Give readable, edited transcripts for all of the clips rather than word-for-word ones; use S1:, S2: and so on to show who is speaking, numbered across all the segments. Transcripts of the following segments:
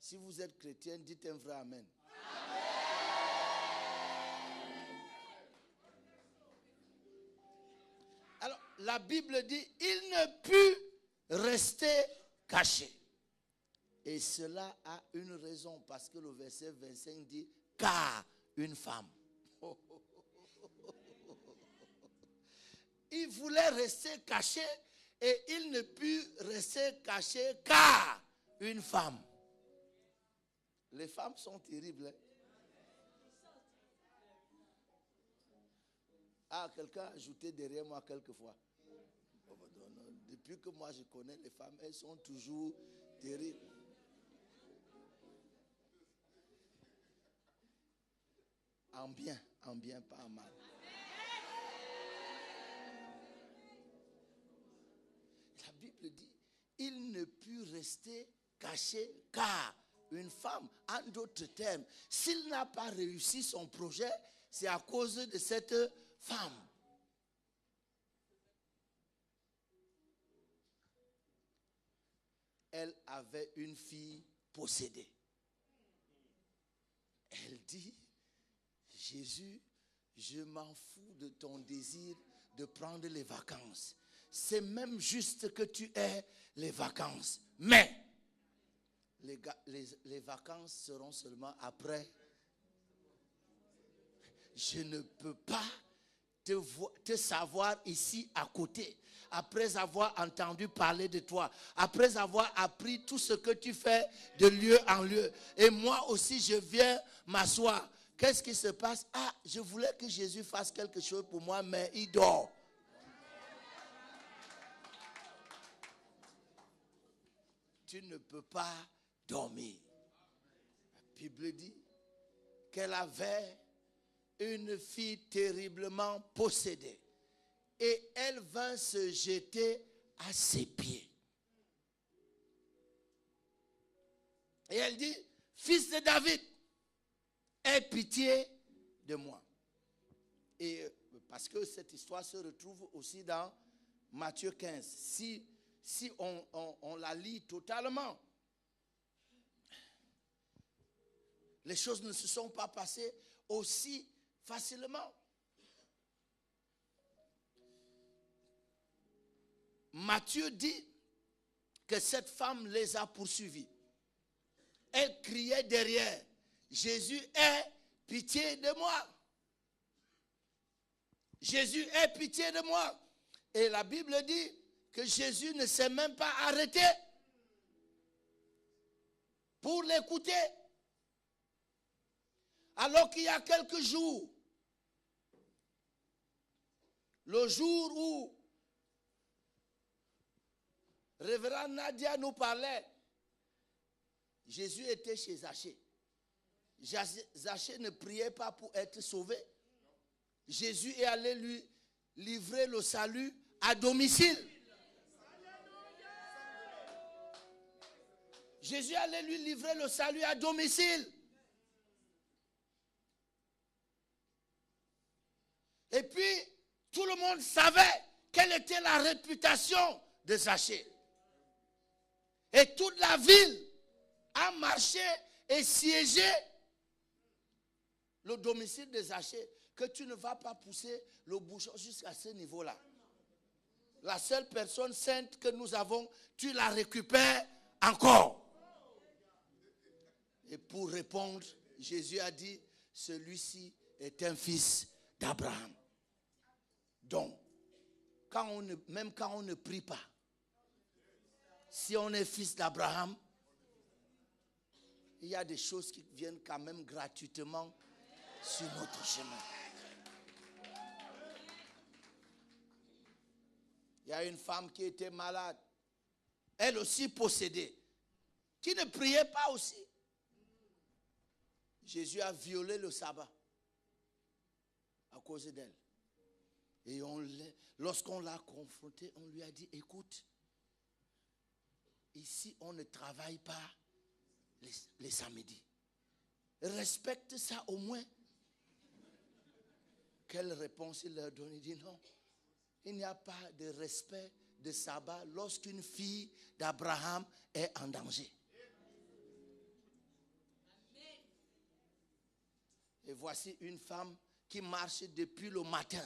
S1: Si vous êtes chrétien, dites un vrai amen. Alors, la Bible dit, il ne put rester caché. Et cela a une raison, parce que le verset 25 dit, car une femme. Il voulait rester caché et il ne put rester caché car une femme. Les femmes sont terribles. Hein? Ah, quelqu'un a ajouté derrière moi quelquefois. Depuis que moi je connais les femmes, elles sont toujours terribles. En bien, pas en mal. La Bible dit, il ne put rester caché car une femme, en d'autres termes, s'il n'a pas réussi son projet, c'est à cause de cette femme. Elle avait une fille possédée. Elle dit, Jésus, je m'en fous de ton désir de prendre les vacances. C'est même juste que tu aies les vacances. Mais les vacances seront seulement après. Je ne peux pas te savoir ici à côté. Après avoir entendu parler de toi. Après avoir appris tout ce que tu fais de lieu en lieu. Et moi aussi je viens m'asseoir. Qu'est-ce qui se passe? Ah, je voulais que Jésus fasse quelque chose pour moi, mais il dort. Tu ne peux pas dormir. La Bible dit qu'elle avait une fille terriblement possédée. Et elle vint se jeter à ses pieds. Et elle dit, fils de David, aie pitié de moi. Et parce que cette histoire se retrouve aussi dans Matthieu 15. Si on la lit totalement, les choses ne se sont pas passées aussi facilement. Matthieu dit que cette femme les a poursuivis. Elle criait derrière, Jésus, aie pitié de moi. Jésus, aie pitié de moi. Et la Bible dit que Jésus ne s'est même pas arrêté pour l'écouter. Alors qu'il y a quelques jours, le jour où Révérend Nadia nous parlait, Jésus était chez Zachée. Zachée ne priait pas pour être sauvé. Jésus est allé lui livrer le salut à domicile. Jésus allait lui livrer le salut à domicile. Et puis, tout le monde savait quelle était la réputation de Zachée. Et toute la ville a marché et siégé le domicile de Zachée, que tu ne vas pas pousser le bouchon jusqu'à ce niveau-là. La seule personne sainte que nous avons, tu la récupères encore. Et pour répondre, Jésus a dit, celui-ci est un fils d'Abraham. Donc, même quand on ne prie pas, si on est fils d'Abraham, il y a des choses qui viennent quand même gratuitement sur notre chemin. Il y a une femme qui était malade, elle aussi possédée, qui ne priait pas aussi. Jésus a violé le sabbat à cause d'elle. Et lorsqu'on l'a confrontée, on lui a dit, écoute, ici on ne travaille pas les samedis. Respecte ça au moins. Quelle réponse il leur donne? Il dit non. Il n'y a pas de respect de sabbat lorsqu'une fille d'Abraham est en danger. Et voici une femme qui marche depuis le matin.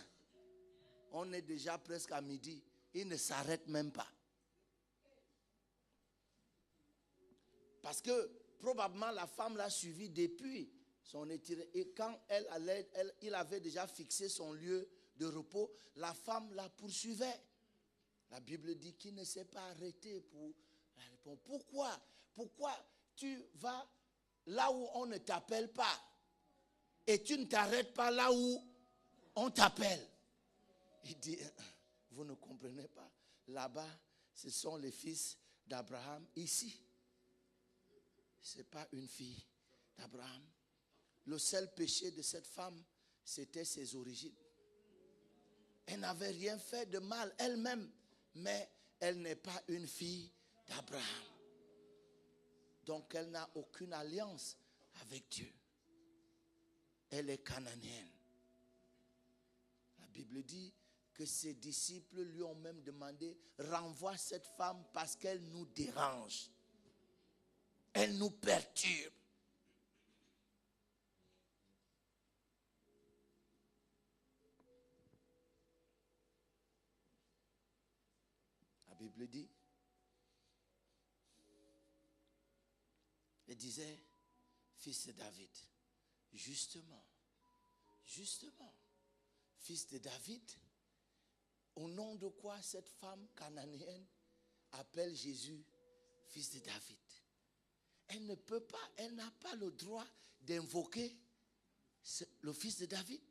S1: On est déjà presque à midi. Il ne s'arrête même pas. Parce que probablement la femme l'a suivi depuis son étiré. Et quand il avait déjà fixé son lieu de repos, la femme la poursuivait. La Bible dit qu'il ne s'est pas arrêté pour la répondre. Pourquoi tu vas là où on ne t'appelle pas et tu ne t'arrêtes pas là où on t'appelle? Il dit, vous ne comprenez pas. Là-bas, ce sont les fils d'Abraham. Ici, ce n'est pas une fille d'Abraham. Le seul péché de cette femme, c'était ses origines. Elle n'avait rien fait de mal elle-même, mais elle n'est pas une fille d'Abraham. Donc elle n'a aucune alliance avec Dieu. Elle est cananéenne. La Bible dit que ses disciples lui ont même demandé, renvoie cette femme parce qu'elle nous dérange. Elle nous perturbe. La Bible dit, elle disait, fils de David, justement, fils de David, au nom de quoi cette femme cananéenne appelle Jésus fils de David? Elle ne peut pas, elle n'a pas le droit d'invoquer le fils de David.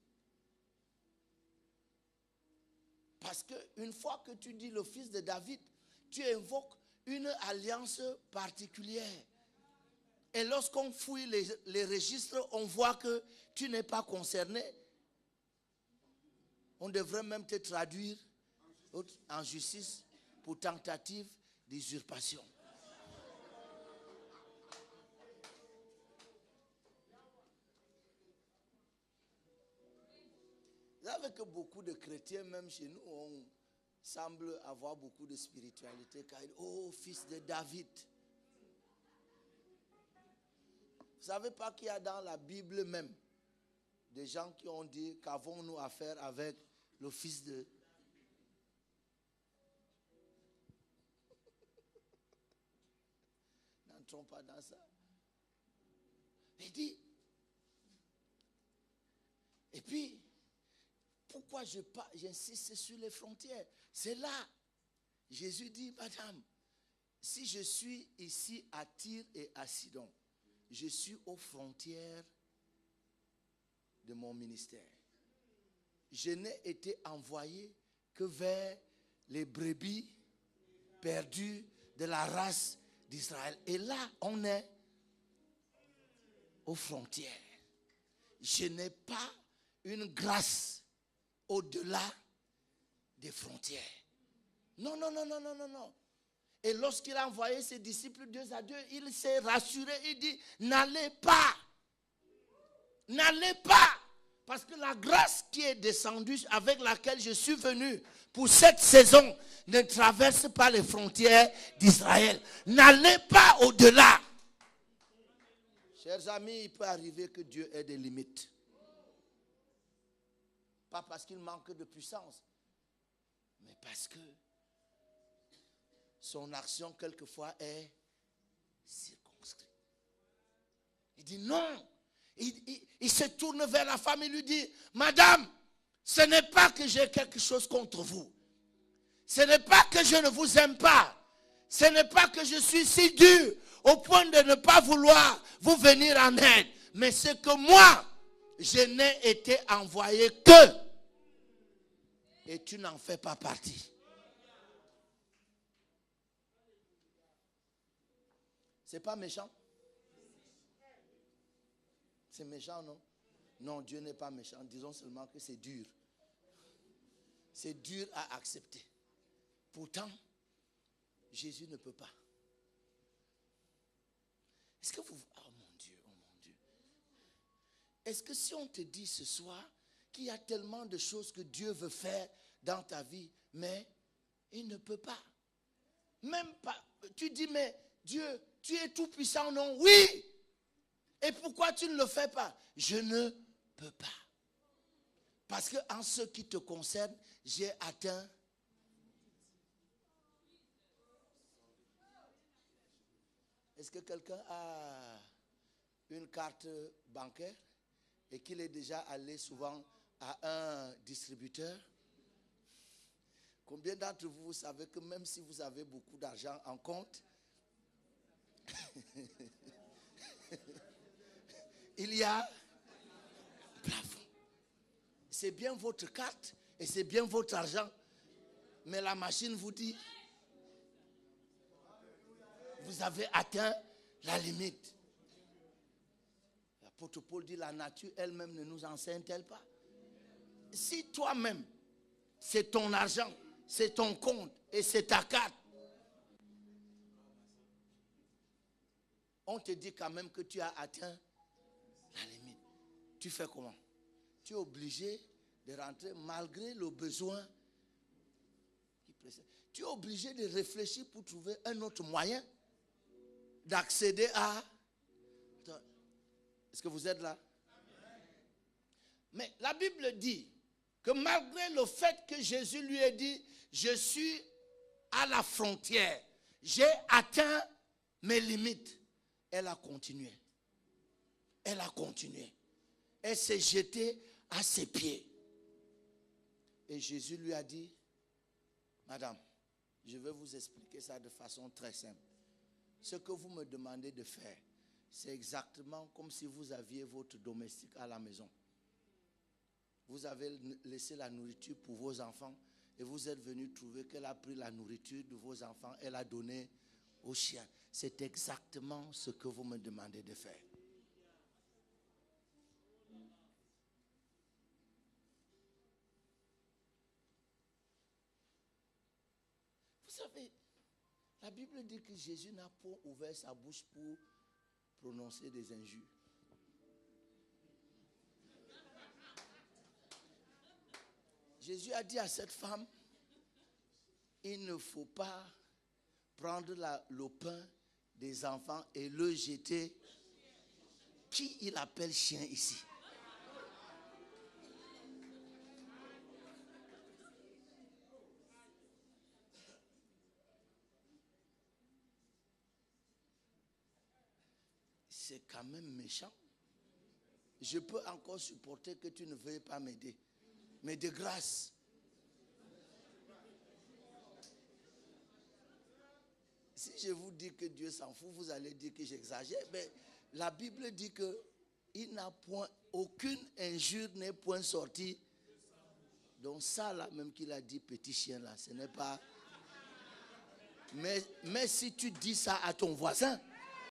S1: Parce qu'une fois que tu dis le fils de David, tu invoques une alliance particulière. Et lorsqu'on fouille les registres, on voit que tu n'es pas concerné. On devrait même te traduire en justice pour tentative d'usurpation. Vous savez que beaucoup de chrétiens, même chez nous, on semble avoir beaucoup de spiritualité. Car, oh, fils de David. Vous ne savez pas qu'il y a dans la Bible même des gens qui ont dit qu'avons-nous affaire avec le fils de... N'entrons pas dans ça. Il dit, et puis, pourquoi j'insiste sur les frontières? C'est là, Jésus dit, madame, si je suis ici à Tyr et à Sidon, je suis aux frontières de mon ministère. Je n'ai été envoyé que vers les brebis perdues de la race d'Israël. Et là, on est aux frontières. Je n'ai pas une grâce au-delà des frontières. Non. Et lorsqu'il a envoyé ses disciples deux à deux, il s'est rassuré, il dit, n'allez pas. N'allez pas. Parce que la grâce qui est descendue, avec laquelle je suis venu pour cette saison, ne traverse pas les frontières d'Israël. N'allez pas au-delà. Chers amis, il peut arriver que Dieu ait des limites. Pas parce qu'il manque de puissance, mais parce que son action quelquefois est circonscrite. Il dit non. Il se tourne vers la femme et lui dit, madame, ce n'est pas que j'ai quelque chose contre vous. Ce n'est pas que je ne vous aime pas. Ce n'est pas que je suis si dur au point de ne pas vouloir vous venir en aide. Mais c'est que moi, je n'ai été envoyé que. Et tu n'en fais pas partie. C'est pas méchant? C'est méchant, non? Non, Dieu n'est pas méchant. Disons seulement que c'est dur. C'est dur à accepter. Pourtant, Jésus ne peut pas. Est-ce que vous... Oh mon Dieu. Est-ce que si on te dit ce soir qu'il y a tellement de choses que Dieu veut faire dans ta vie, mais il ne peut pas. Même pas. Tu dis, mais Dieu, tu es tout puissant, non? Oui. Et pourquoi tu ne le fais pas? Je ne peut pas. Parce qu'en ce qui te concerne, j'ai atteint. Est-ce que quelqu'un a une carte bancaire et qu'il est déjà allé souvent à un distributeur? Combien d'entre vous savez que même si vous avez beaucoup d'argent en compte, il y a plafond. C'est bien votre carte et c'est bien votre argent, mais la machine vous dit, vous avez atteint la limite. L'apôtre Paul dit, la nature elle-même ne nous enseigne-t-elle pas? Si toi-même, c'est ton argent, c'est ton compte et c'est ta carte, on te dit quand même que tu as atteint la limite. Tu fais comment? Tu es obligé de rentrer malgré le besoin qui précède. Tu es obligé de réfléchir pour trouver un autre moyen d'accéder à... Est-ce que vous êtes là? Mais la Bible dit que malgré le fait que Jésus lui ait dit, je suis à la frontière, j'ai atteint mes limites, elle a continué. Elle a continué. Elle s'est jetée à ses pieds. Et Jésus lui a dit, madame, je vais vous expliquer ça de façon très simple. Ce que vous me demandez de faire, c'est exactement comme si vous aviez votre domestique à la maison. Vous avez laissé la nourriture pour vos enfants et vous êtes venu trouver qu'elle a pris la nourriture de vos enfants, elle a donné aux chiens. C'est exactement ce que vous me demandez de faire. Vous savez, la Bible dit que Jésus n'a pas ouvert sa bouche pour prononcer des injures. Jésus a dit à cette femme, il ne faut pas prendre le pain des enfants et le jeter. Qui il appelle chien ici? C'est quand même méchant. Je peux encore supporter que tu ne veuilles pas m'aider. Mais de grâce. Si je vous dis que Dieu s'en fout, vous allez dire que j'exagère. Mais la Bible dit que il n'a point, aucune injure n'est point sortie. Donc ça là même qu'il a dit petit chien là, ce n'est pas... Mais si tu dis ça à ton voisin,